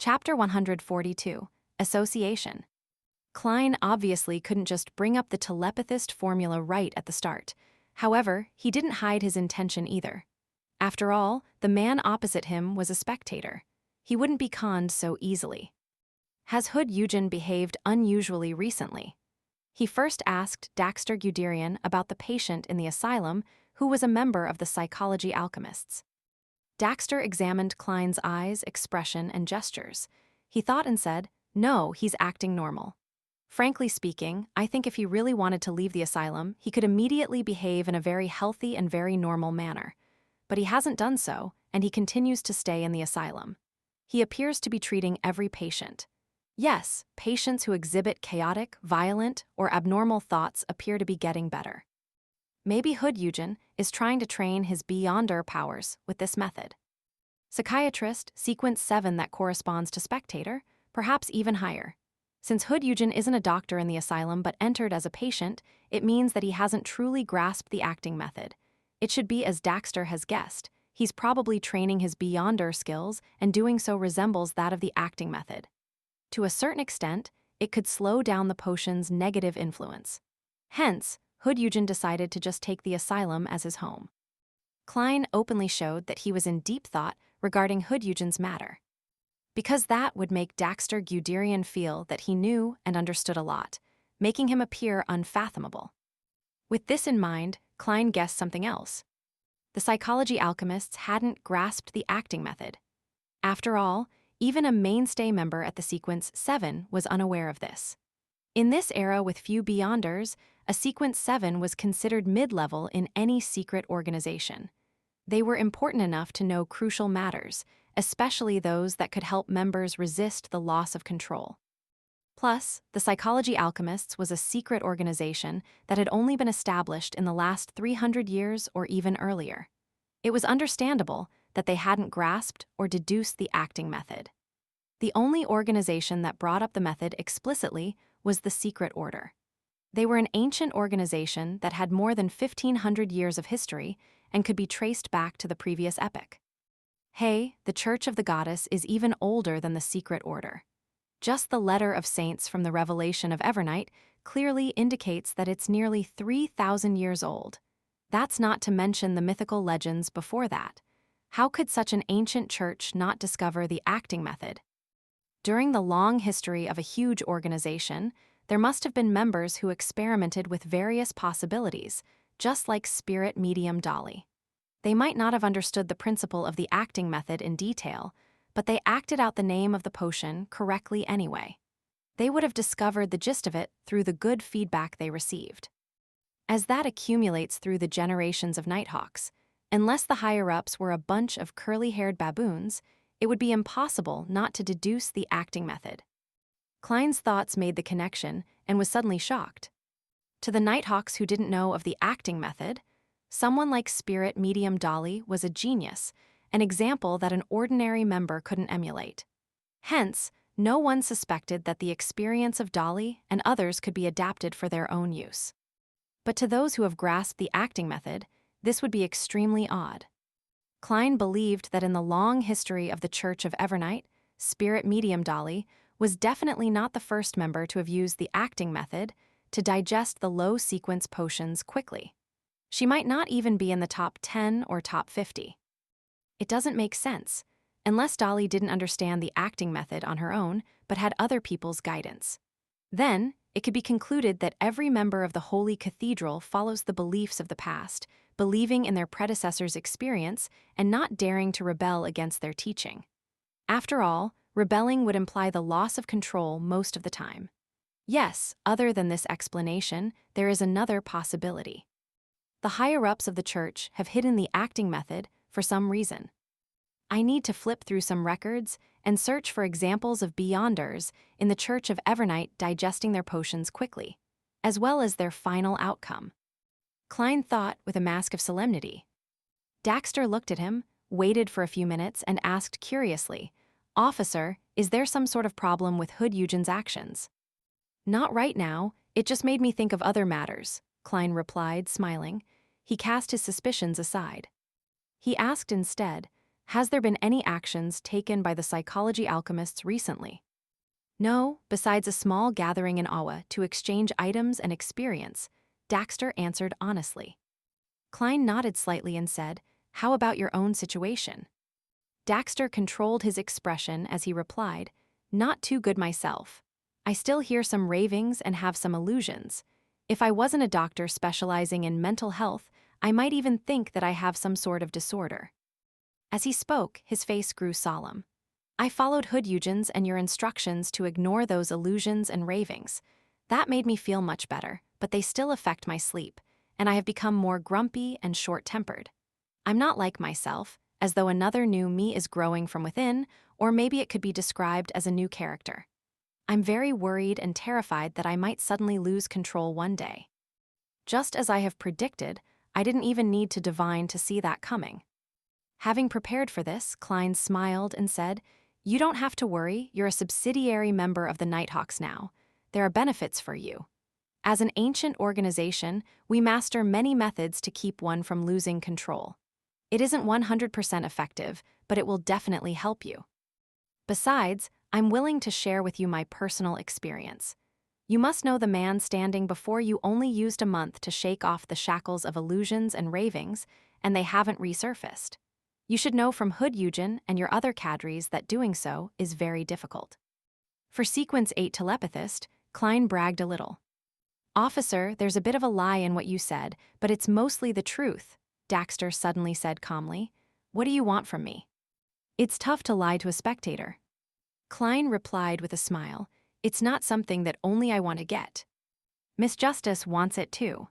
Chapter 142, Association. Klein obviously couldn't just bring up the telepathist formula right at the start. However, he didn't hide his intention either. After all, the man opposite him was a spectator. He wouldn't be conned so easily. Has Hood Eugen behaved unusually recently? He first asked Daxter Guderian about the patient in the asylum who was a member of the Psychology Alchemists. Daxter examined Klein's eyes, expression, and gestures. He thought and said, "No, he's acting normal. Frankly speaking, I think if he really wanted to leave the asylum, he could immediately behave in a very healthy and very normal manner. But he hasn't done so, and he continues to stay in the asylum. He appears to be treating every patient. Yes, patients who exhibit chaotic, violent, or abnormal thoughts appear to be getting better. Maybe Hood Eugen is trying to train his Beyonder powers with this method. Psychiatrist, sequence 7 that corresponds to spectator, perhaps even higher. Since Hood Eugen isn't a doctor in the asylum but entered as a patient, it means that he hasn't truly grasped the acting method. It should be as Daxter has guessed. He's probably training his Beyonder skills, and doing so resembles that of the acting method. To a certain extent, it could slow down the potion's negative influence. Hence, Hood Eugen decided to just take the asylum as his home. Klein openly showed that he was in deep thought regarding Hood Eugen's matter. Because that would make Daxter Guderian feel that he knew and understood a lot, making him appear unfathomable. With this in mind, Klein guessed something else. The Psychology Alchemists hadn't grasped the acting method. After all, even a mainstay member at the Sequence 7 was unaware of this. In this era with few Beyonders, a Sequence 7 was considered mid-level in any secret organization. They were important enough to know crucial matters, especially those that could help members resist the loss of control. Plus, the Psychology Alchemists was a secret organization that had only been established in the last 300 years or even earlier. It was understandable that they hadn't grasped or deduced the acting method. The only organization that brought up the method explicitly was the Secret Order. They were an ancient organization that had more than 1,500 years of history and could be traced back to the previous epoch. Hey, the Church of the Goddess is even older than the Secret Order. Just the letter of saints from the Revelation of Evernight clearly indicates that it's nearly 3,000 years old. That's not to mention the mythical legends before that. How could such an ancient church not discover the acting method? During the long history of a huge organization, there must have been members who experimented with various possibilities, just like spirit medium Dolly. They might not have understood the principle of the acting method in detail, but they acted out the name of the potion correctly anyway. They would have discovered the gist of it through the good feedback they received. As that accumulates through the generations of Nighthawks, unless the higher-ups were a bunch of curly-haired baboons, it would be impossible not to deduce the acting method. Klein's thoughts made the connection and was suddenly shocked. To the Nighthawks who didn't know of the acting method, someone like Spirit Medium Dolly was a genius, an example that an ordinary member couldn't emulate. Hence, no one suspected that the experience of Dolly and others could be adapted for their own use. But to those who have grasped the acting method, this would be extremely odd. Klein believed that in the long history of the Church of Evernight, Spirit Medium Dolly was definitely not the first member to have used the acting method to digest the low-sequence potions quickly. She might not even be in the top 10 or top 50. It doesn't make sense, unless Dolly didn't understand the acting method on her own but had other people's guidance. Then, it could be concluded that every member of the Holy Cathedral follows the beliefs of the past, believing in their predecessors' experience and not daring to rebel against their teaching. After all, rebelling would imply the loss of control most of the time. Yes, other than this explanation, there is another possibility. The higher-ups of the church have hidden the acting method for some reason. I need to flip through some records and search for examples of Beyonders in the Church of Evernight digesting their potions quickly, as well as their final outcome. Klein thought with a mask of solemnity. Daxter looked at him, waited for a few minutes, and asked curiously, "Officer, is there some sort of problem with Hood Eugen's actions?" "Not right now, it just made me think of other matters," Klein replied, smiling. He cast his suspicions aside. He asked instead, Has there been any actions taken by the psychology alchemists recently? No, besides a small gathering in Awa to exchange items and experience, Daxter answered honestly. Klein nodded slightly and said, "How about your own situation?" Daxter controlled his expression as he replied, "Not too good myself. I still hear some ravings and have some illusions. If I wasn't a doctor specializing in mental health, I might even think that I have some sort of disorder." As he spoke, his face grew solemn. "I followed Hood Eugen's and your instructions to ignore those illusions and ravings. That made me feel much better, but they still affect my sleep, and I have become more grumpy and short-tempered. I'm not like myself, as though another new me is growing from within, or maybe it could be described as a new character. I'm very worried and terrified that I might suddenly lose control one day. Just as I have predicted, I didn't even need to divine to see that coming." Having prepared for this, Klein smiled and said, "You don't have to worry, you're a subsidiary member of the Nighthawks now. There are benefits for you. As an ancient organization, we master many methods to keep one from losing control. It isn't 100% effective, but it will definitely help you. Besides, I'm willing to share with you my personal experience. You must know the man standing before you only used a month to shake off the shackles of illusions and ravings, and they haven't resurfaced. You should know from Hood Eugen and your other cadres that doing so is very difficult." For Sequence 8 telepathist, Klein bragged a little. "Officer, there's a bit of a lie in what you said, but it's mostly the truth," Daxter suddenly said calmly. "What do you want from me?" "It's tough to lie to a spectator." Klein replied with a smile, "It's not something that only I want to get. Miss Justice wants it too."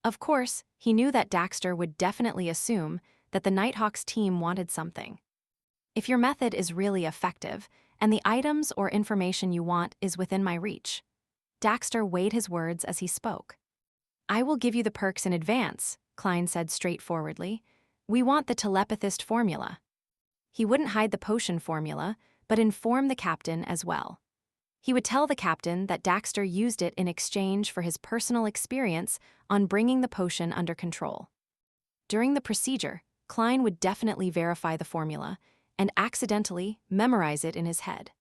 Of course, he knew that Daxter would definitely assume that the Nighthawks team wanted something. "If your method is really effective, and the items or information you want is within my reach." Daxter weighed his words as he spoke. "I will give you the perks in advance," Klein said straightforwardly. "We want the telepathist formula." He wouldn't hide the potion formula, but inform the captain as well. He would tell the captain that Daxter used it in exchange for his personal experience on bringing the potion under control. During the procedure, Klein would definitely verify the formula and accidentally memorize it in his head.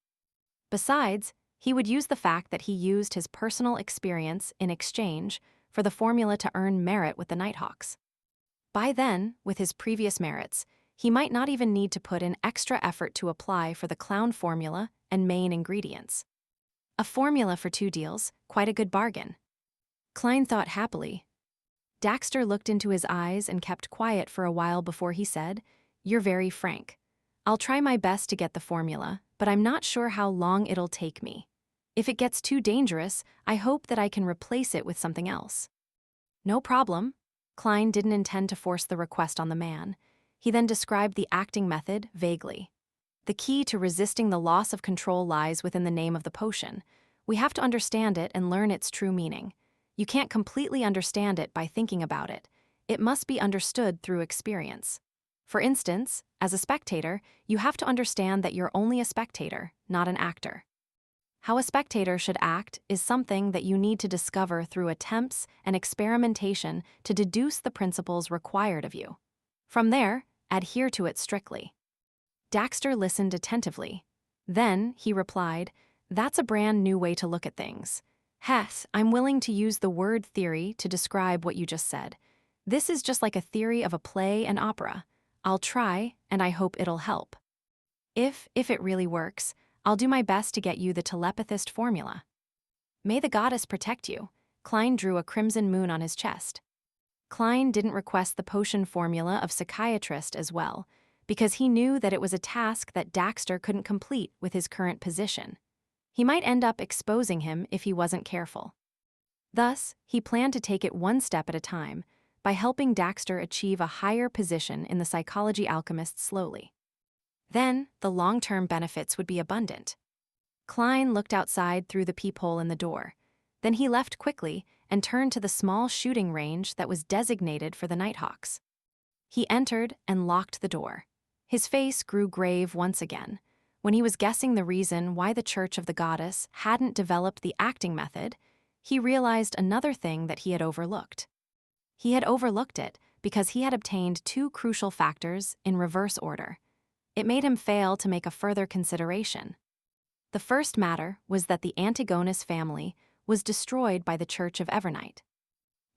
Besides, he would use the fact that he used his personal experience in exchange for the formula to earn merit with the Nighthawks. By then, with his previous merits, he might not even need to put in extra effort to apply for the clown formula and main ingredients. A formula for 2 deals, quite a good bargain. Klein thought happily. Daxter looked into his eyes and kept quiet for a while before he said, "You're very frank. I'll try my best to get the formula, but I'm not sure how long it'll take me. If it gets too dangerous, I hope that I can replace it with something else." "No problem." Klein didn't intend to force the request on the man. He then described the acting method vaguely. "The key to resisting the loss of control lies within the name of the potion. We have to understand it and learn its true meaning. You can't completely understand it by thinking about it. It must be understood through experience. For instance, as a spectator, you have to understand that you're only a spectator, not an actor. How a spectator should act is something that you need to discover through attempts and experimentation to deduce the principles required of you. From there, adhere to it strictly." Daxter listened attentively. Then, he replied, "That's a brand new way to look at things. Hess, I'm willing to use the word theory to describe what you just said. This is just like a theory of a play and opera. I'll try, and I hope it'll help. If it really works, I'll do my best to get you the telepathist formula." "May the goddess protect you." Klein drew a crimson moon on his chest. Klein didn't request the potion formula of psychiatrist as well, because he knew that it was a task that Daxter couldn't complete with his current position. He might end up exposing him if he wasn't careful. Thus, he planned to take it one step at a time, by helping Daxter achieve a higher position in the psychology alchemist slowly. Then, the long-term benefits would be abundant. Klein looked outside through the peephole in the door. Then he left quickly and turned to the small shooting range that was designated for the Nighthawks. He entered and locked the door. His face grew grave once again. When he was guessing the reason why the Church of the Goddess hadn't developed the acting method, he realized another thing that he had overlooked. He had overlooked it because he had obtained 2 crucial factors in reverse order. it made him fail to make a further consideration. The first matter was that the Antigonus family was destroyed by the Church of Evernight.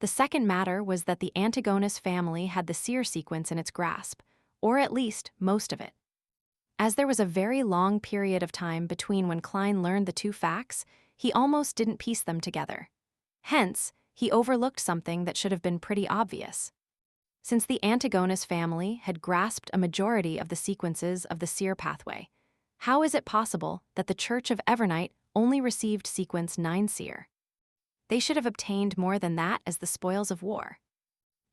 The second matter was that the Antigonus family had the seer sequence in its grasp, or at least most of it. As there was a very long period of time between when Klein learned the two facts, he almost didn't piece them together. Hence, he overlooked something that should have been pretty obvious. Since the Antigonus family had grasped a majority of the sequences of the seer pathway, how is it possible that the Church of Evernight only received sequence 9 seer? They should have obtained more than that as the spoils of war.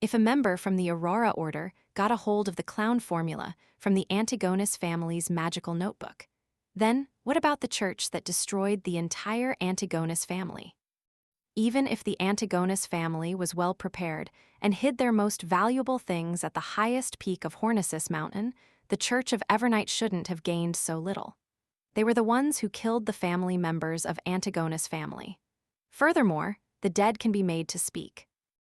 If a member from the Aurora Order got a hold of the clown formula from the Antigonus family's magical notebook, then what about the church that destroyed the entire Antigonus family? Even if the Antigonus family was well prepared and hid their most valuable things at the highest peak of Hornisus Mountain, the Church of Evernight shouldn't have gained so little. They were the ones who killed the family members of Antigonus family. Furthermore, the dead can be made to speak.